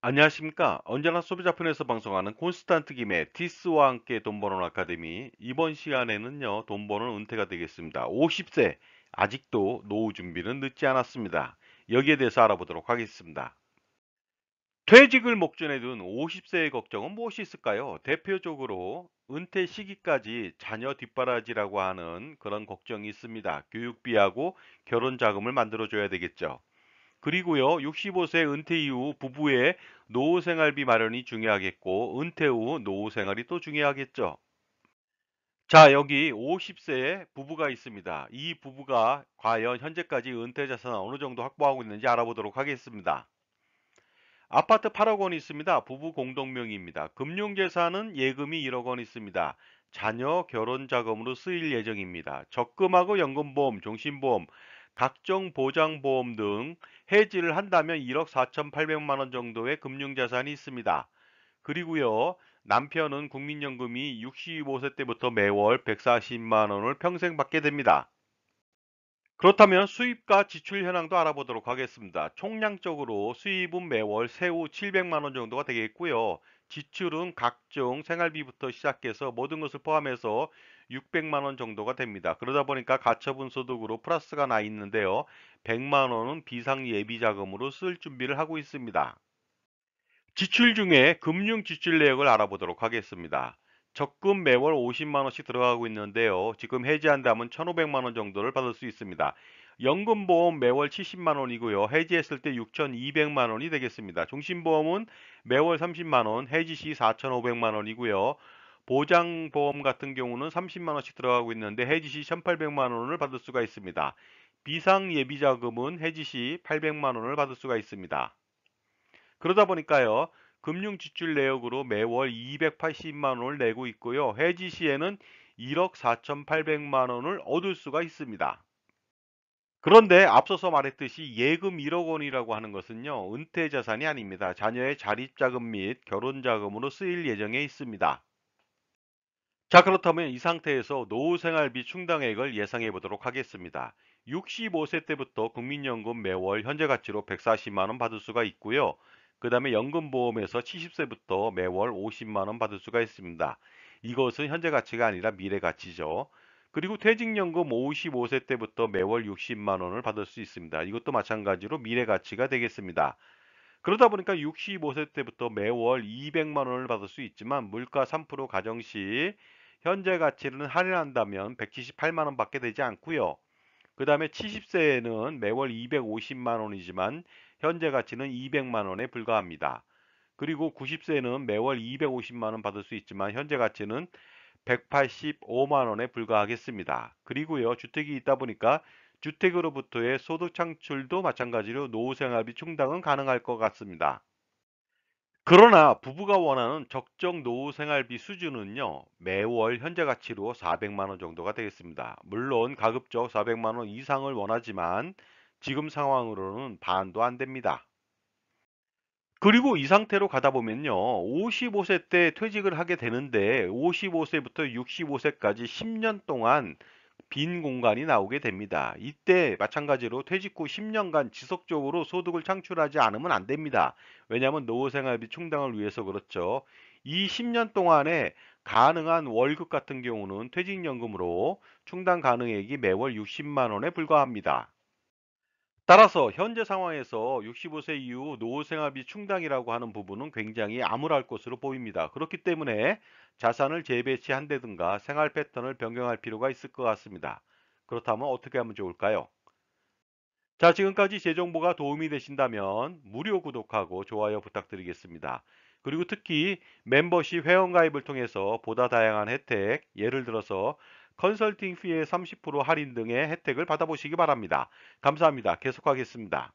안녕하십니까. 언제나 소비자편에서 방송하는 콘스탄트 김의 티스와 함께 돈 버는 아카데미. 이번 시간에는요, 돈 버는 은퇴가 되겠습니다. 50세. 아직도 노후 준비는 늦지 않았습니다. 여기에 대해서 알아보도록 하겠습니다. 퇴직을 목전에 둔 50세의 걱정은 무엇이 있을까요? 대표적으로 은퇴 시기까지 자녀 뒷바라지라고 하는 그런 걱정이 있습니다. 교육비하고 결혼 자금을 만들어줘야 되겠죠. 그리고요, 65세 은퇴 이후 부부의 노후 생활비 마련이 중요하겠고, 은퇴 후 노후 생활이 또 중요하겠죠. 자, 여기 50세의 부부가 있습니다. 이 부부가 과연 현재까지 은퇴 자산을 어느 정도 확보하고 있는지 알아보도록 하겠습니다. 아파트 8억 원 있습니다. 부부 공동명의입니다. 금융재산은 예금이 1억 원 있습니다. 자녀 결혼 자금으로 쓰일 예정입니다. 적금하고 연금보험, 종신보험, 각종 보장보험 등 해지를 한다면 1억 4,800만 원 정도의 금융자산이 있습니다. 그리고요, 남편은 국민연금이 65세 때부터 매월 140만 원을 평생 받게 됩니다. 그렇다면 수입과 지출 현황도 알아보도록 하겠습니다. 총량적으로 수입은 매월 세후 700만 원 정도가 되겠고요. 지출은 각종 생활비부터 시작해서 모든 것을 포함해서 600만 원 정도가 됩니다. 그러다 보니까 가처분 소득으로 플러스가 나 있는데요. 100만 원은 비상 예비 자금으로 쓸 준비를 하고 있습니다. 지출 중에 금융 지출 내역을 알아보도록 하겠습니다. 적금 매월 50만 원씩 들어가고 있는데요. 지금 해지한다면 1,500만 원 정도를 받을 수 있습니다. 연금보험 매월 70만 원이고요. 해지했을 때 6,200만 원이 되겠습니다. 종신보험은 매월 30만 원, 해지 시 4,500만 원이고요. 보장보험 같은 경우는 30만 원씩 들어가고 있는데 해지 시 1,800만 원을 받을 수가 있습니다. 비상예비자금은 해지 시 800만 원을 받을 수가 있습니다. 그러다 보니까요, 금융 지출 내역으로 매월 280만 원을 내고 있고요. 해지 시에는 1억 4,800만 원을 얻을 수가 있습니다. 그런데 앞서서 말했듯이 예금 1억 원이라고 하는 것은요, 은퇴 자산이 아닙니다. 자녀의 자립자금 및 결혼자금으로 쓰일 예정에 있습니다. 자, 그렇다면 이 상태에서 노후생활비 충당액을 예상해 보도록 하겠습니다. 65세 때부터 국민연금 매월 현재 가치로 140만 원 받을 수가 있고요. 그 다음에 연금보험에서 70세부터 매월 50만 원 받을 수가 있습니다. 이것은 현재 가치가 아니라 미래 가치죠. 그리고 퇴직연금 55세 때부터 매월 60만 원을 받을 수 있습니다. 이것도 마찬가지로 미래 가치가 되겠습니다. 그러다 보니까 65세 때부터 매월 200만 원을 받을 수 있지만 물가 3% 가정시 현재 가치는 할인한다면 178만 원 받게 되지 않고요. 그 다음에 70세에는 매월 250만 원이지만 현재 가치는 200만 원에 불과합니다. 그리고 90세는 매월 250만 원 받을 수 있지만 현재 가치는 185만 원에 불과하겠습니다. 그리고요, 주택이 있다 보니까 주택으로부터의 소득 창출도 마찬가지로 노후생활비 충당은 가능할 것 같습니다. 그러나 부부가 원하는 적정 노후 생활비 수준은요, 매월 현재 가치로 400만 원 정도가 되겠습니다. 물론 가급적 400만 원 이상을 원하지만 지금 상황으로는 반도 안 됩니다. 그리고 이 상태로 가다 보면요, 55세 때 퇴직을 하게 되는데 55세부터 65세까지 10년 동안 빈 공간이 나오게 됩니다. 이때 마찬가지로 퇴직 후 10년간 지속적으로 소득을 창출하지 않으면 안 됩니다. 왜냐하면 노후생활비 충당을 위해서 그렇죠. 이 10년 동안에 가능한 월급 같은 경우는 퇴직연금으로 충당 가능액이 매월 60만 원에 불과합니다. 따라서 현재 상황에서 65세 이후 노후생활비 충당이라고 하는 부분은 굉장히 암울할 것으로 보입니다. 그렇기 때문에 자산을 재배치한다든가 생활 패턴을 변경할 필요가 있을 것 같습니다. 그렇다면 어떻게 하면 좋을까요? 자, 지금까지 제 정보가 도움이 되신다면 무료 구독하고 좋아요 부탁드리겠습니다. 그리고 특히 멤버십 회원가입을 통해서 보다 다양한 혜택, 예를 들어서 컨설팅 피의 30% 할인 등의 혜택을 받아보시기 바랍니다. 감사합니다. 계속하겠습니다.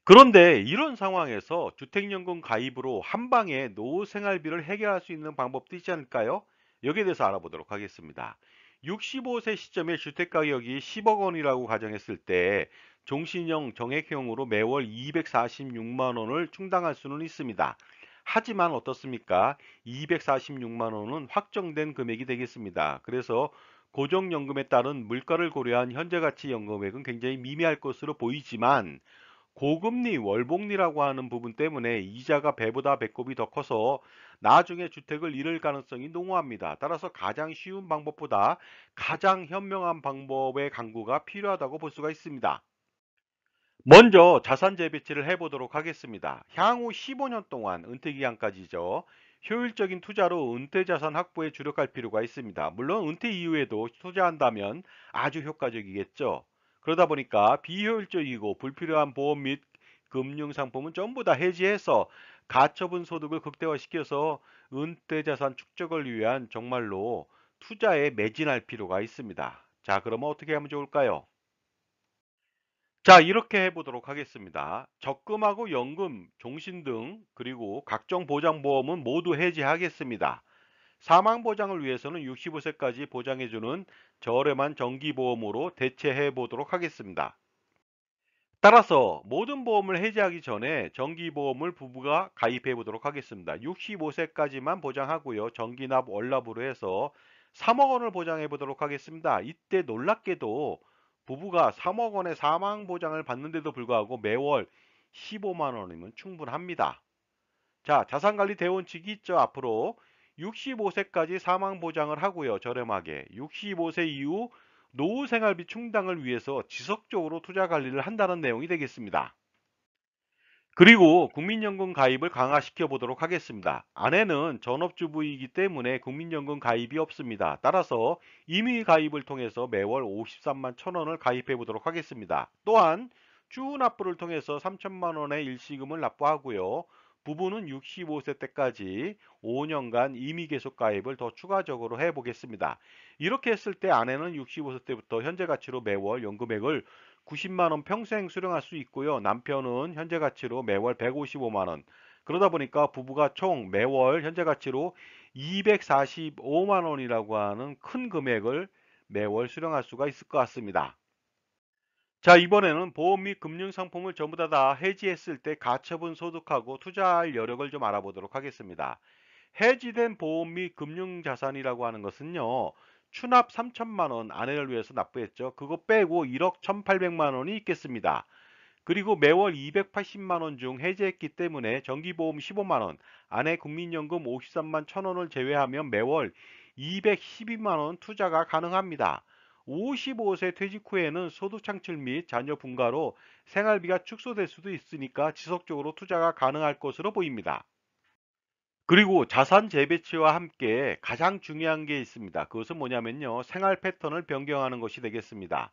그런데 이런 상황에서 주택연금 가입으로 한 방에 노후 생활비를 해결할 수 있는 방법도 있지 않을까요? 여기에 대해서 알아보도록 하겠습니다. 65세 시점에 주택 가격이 10억 원이라고 가정했을 때 종신형 정액형으로 매월 246만 원을 충당할 수는 있습니다. 하지만 어떻습니까? 246만 원은 확정된 금액이 되겠습니다. 그래서 고정연금에 따른 물가를 고려한 현재 가치 연금액은 굉장히 미미할 것으로 보이지만 고금리 월복리라고 하는 부분 때문에 이자가 배보다 배꼽이 더 커서 나중에 주택을 잃을 가능성이 농후합니다. 따라서 가장 쉬운 방법보다 가장 현명한 방법의 강구가 필요하다고 볼 수가 있습니다. 먼저 자산 재배치를 해보도록 하겠습니다. 향후 15년 동안 은퇴 기간까지죠. 효율적인 투자로 은퇴 자산 확보에 주력할 필요가 있습니다. 물론 은퇴 이후에도 투자한다면 아주 효과적이겠죠. 그러다 보니까 비효율적이고 불필요한 보험 및 금융 상품은 전부 다 해지해서 가처분 소득을 극대화시켜서 은퇴 자산 축적을 위한 정말로 투자에 매진할 필요가 있습니다. 자, 그러면 어떻게 하면 좋을까요? 자, 이렇게 해보도록 하겠습니다. 적금하고 연금, 종신 등 그리고 각종 보장보험은 모두 해지하겠습니다. 사망보장을 위해서는 65세까지 보장해주는 저렴한 정기보험으로 대체해 보도록 하겠습니다. 따라서 모든 보험을 해지하기 전에 정기보험을 부부가 가입해 보도록 하겠습니다. 65세까지만 보장하고요. 정기납 월납으로 해서 3억 원을 보장해 보도록 하겠습니다. 이때 놀랍게도 부부가 3억 원의 사망 보장을 받는데도 불구하고 매월 15만 원이면 충분합니다. 자, 자산관리 대원칙이 있죠. 앞으로 65세까지 사망 보장을 하고요. 저렴하게. 65세 이후 노후 생활비 충당을 위해서 지속적으로 투자 관리를 한다는 내용이 되겠습니다. 그리고 국민연금 가입을 강화시켜 보도록 하겠습니다. 아내는 전업주부이기 때문에 국민연금 가입이 없습니다. 따라서 임의 가입을 통해서 매월 53만 1천원을 가입해 보도록 하겠습니다. 또한 추후 납부를 통해서 3천만 원의 일시금을 납부하고요. 부부는 65세 때까지 5년간 임의 계속 가입을 더 추가적으로 해 보겠습니다. 이렇게 했을 때 아내는 65세 때부터 현재 가치로 매월 연금액을 90만 원 평생 수령할 수 있고요. 남편은 현재 가치로 매월 155만 원. 그러다 보니까 부부가 총 매월 현재 가치로 245만 원이라고 하는 큰 금액을 매월 수령할 수가 있을 것 같습니다. 자, 이번에는 보험 및 금융 상품을 전부 다 해지했을 때 가처분 소득하고 투자할 여력을 좀 알아보도록 하겠습니다. 해지된 보험 및 금융 자산이라고 하는 것은요. 추납 3천만 원 아내를 위해서 납부했죠. 그거 빼고 1억 1,800만 원이 있겠습니다. 그리고 매월 280만 원 중 해지했기 때문에 정기보험 15만 원, 아내 국민연금 53만 1천원을 제외하면 매월 212만 원 투자가 가능합니다. 55세 퇴직 후에는 소득 창출 및 자녀 분가로 생활비가 축소될 수도 있으니까 지속적으로 투자가 가능할 것으로 보입니다. 그리고 자산 재배치와 함께 가장 중요한 게 있습니다. 그것은 뭐냐면요. 생활 패턴을 변경하는 것이 되겠습니다.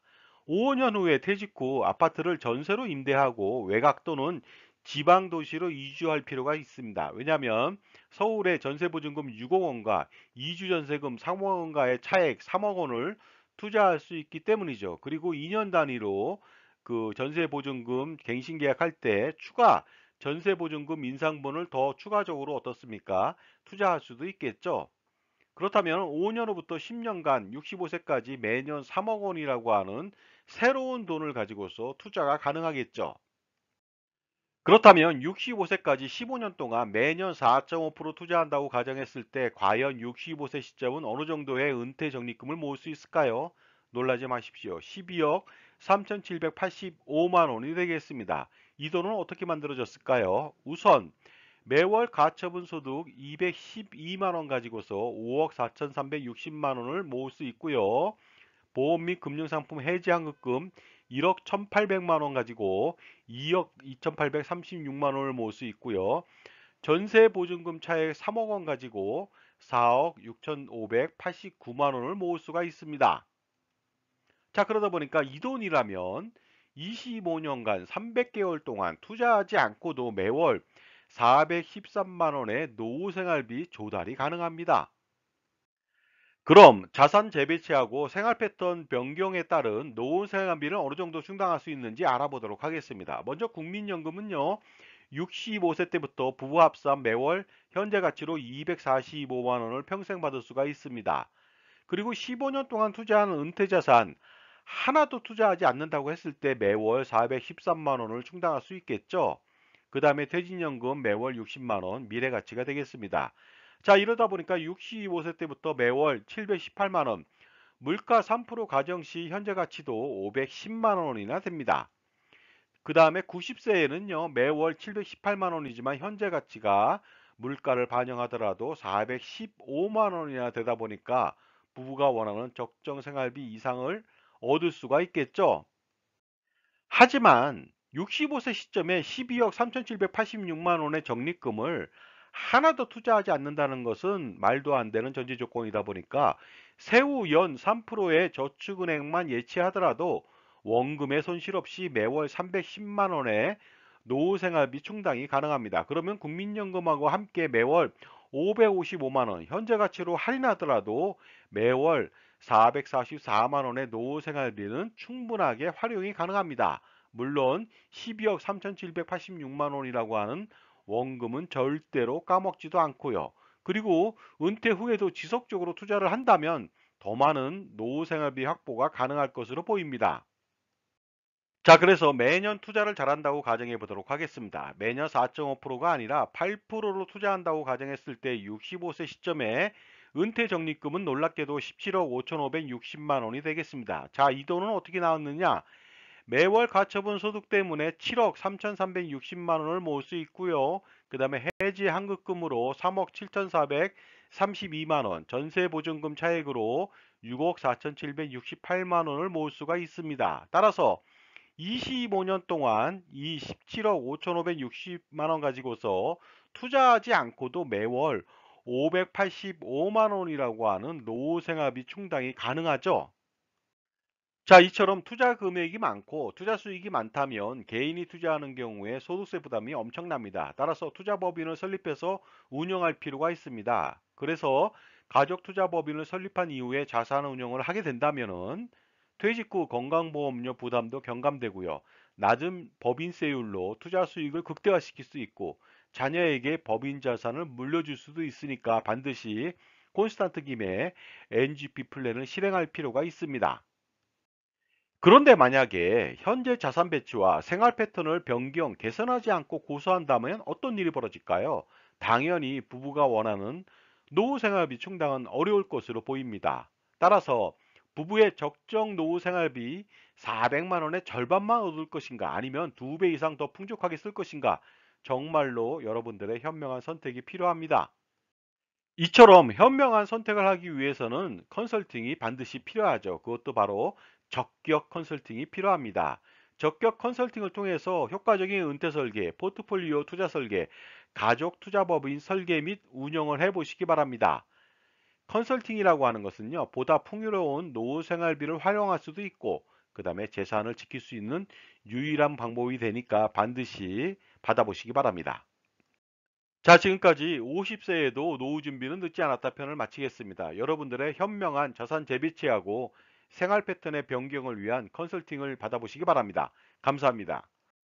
5년 후에 퇴직 후 아파트를 전세로 임대하고 외곽 또는 지방 도시로 이주할 필요가 있습니다. 왜냐하면 서울의 전세보증금 6억 원과 이주 전세금 3억 원과의 차액 3억 원을 투자할 수 있기 때문이죠. 그리고 2년 단위로 그 전세보증금 갱신 계약할 때 추가 전세보증금 인상분을 더 추가적으로 어떻습니까? 투자할 수도 있겠죠. 그렇다면 5년 후부터 10년간 65세까지 매년 3억 원이라고 하는 새로운 돈을 가지고서 투자가 가능하겠죠. 그렇다면 65세까지 15년 동안 매년 4.5% 투자한다고 가정했을 때 과연 65세 시점은 어느 정도의 은퇴 적립금을 모을 수 있을까요? 놀라지 마십시오. 12억 3,785만 원이 되겠습니다. 이 돈은 어떻게 만들어졌을까요? 우선 매월 가처분 소득 212만 원 가지고서 5억 4,360만 원을 모을 수 있고요. 보험 및 금융상품 해지환급금 1억 1,800만 원 가지고 2억 2,836만 원을 모을 수 있고요. 전세 보증금 차액 3억 원 가지고 4억 6,589만 원을 모을 수가 있습니다. 자, 그러다 보니까 이 돈이라면 25년간 300개월 동안 투자하지 않고도 매월 413만 원의 노후 생활비 조달이 가능합니다. 그럼 자산 재배치하고 생활 패턴 변경에 따른 노후 생활비를 어느 정도 충당할 수 있는지 알아보도록 하겠습니다. 먼저 국민연금은요. 65세 때부터 부부 합산 매월 현재 가치로 245만 원을 평생 받을 수가 있습니다. 그리고 15년 동안 투자하는 은퇴자산 하나도 투자하지 않는다고 했을 때 매월 413만 원을 충당할 수 있겠죠. 그 다음에 퇴직연금 매월 60만 원 미래가치가 되겠습니다. 자, 이러다 보니까 65세 때부터 매월 718만 원, 물가 3% 가정 시 현재 가치도 510만 원이나 됩니다. 그 다음에 90세에는요, 매월 718만 원이지만 현재 가치가 물가를 반영하더라도 415만 원이나 되다 보니까 부부가 원하는 적정 생활비 이상을 얻을 수가 있겠죠. 하지만 65세 시점에 12억 3,786만 원의 적립금을 하나도 투자하지 않는다는 것은 말도 안 되는 전제 조건이다 보니까 세후 연 3%의 저축은행만 예치하더라도 원금의 손실 없이 매월 310만 원의 노후생활비 충당이 가능합니다. 그러면 국민연금하고 함께 매월 555만 원, 현재 가치로 할인하더라도 매월 444만 원의 노후생활비는 충분하게 활용이 가능합니다. 물론 12억 3,786만 원이라고 하는 원금은 절대로 까먹지도 않고요. 그리고 은퇴 후에도 지속적으로 투자를 한다면 더 많은 노후생활비 확보가 가능할 것으로 보입니다. 자, 그래서 매년 투자를 잘한다고 가정해 보도록 하겠습니다. 매년 4.5%가 아니라 8%로 투자한다고 가정했을 때 65세 시점에 은퇴 적립금은 놀랍게도 17억 5,560만 원이 되겠습니다. 자, 이 돈은 어떻게 나왔느냐? 매월 가처분 소득 때문에 7억 3,360만 원을 모을 수 있고요. 그 다음에 해지 환급금으로 3억 7,432만 원, 전세 보증금 차액으로 6억 4,768만 원을 모을 수가 있습니다. 따라서 25년 동안 이 17억 5,560만 원 가지고서 투자하지 않고도 매월 585만 원이라고 하는 노후생활비 충당이 가능하죠. 자, 이처럼 투자 금액이 많고 투자 수익이 많다면 개인이 투자하는 경우에 소득세 부담이 엄청납니다. 따라서 투자법인을 설립해서 운영할 필요가 있습니다. 그래서 가족투자법인을 설립한 이후에 자산 운용을 하게 된다면은 퇴직 후 건강보험료 부담도 경감되고요. 낮은 법인세율로 투자 수익을 극대화시킬 수 있고 자녀에게 법인 자산을 물려줄 수도 있으니까 반드시 콘스탄트 김의 NGP 플랜을 실행할 필요가 있습니다. 그런데 만약에 현재 자산 배치와 생활 패턴을 변경, 개선하지 않고 고수한다면 어떤 일이 벌어질까요? 당연히 부부가 원하는 노후 생활비 충당은 어려울 것으로 보입니다. 따라서 부부의 적정 노후 생활비 400만 원의 절반만 얻을 것인가 아니면 2배 이상 더 풍족하게 쓸 것인가 정말로 여러분들의 현명한 선택이 필요합니다. 이처럼 현명한 선택을 하기 위해서는 컨설팅이 반드시 필요하죠. 그것도 바로 적격 컨설팅이 필요합니다. 적격 컨설팅을 통해서 효과적인 은퇴 설계, 포트폴리오 투자 설계, 가족 투자법인 설계 및 운영을 해보시기 바랍니다. 컨설팅이라고 하는 것은요, 보다 풍요로운 노후 생활비를 활용할 수도 있고, 그 다음에 재산을 지킬 수 있는 유일한 방법이 되니까 반드시 받아보시기 바랍니다. 자, 지금까지 50세에도 노후 준비는 늦지 않았다 편을 마치겠습니다. 여러분들의 현명한 자산 재배치하고 생활 패턴의 변경을 위한 컨설팅을 받아보시기 바랍니다. 감사합니다.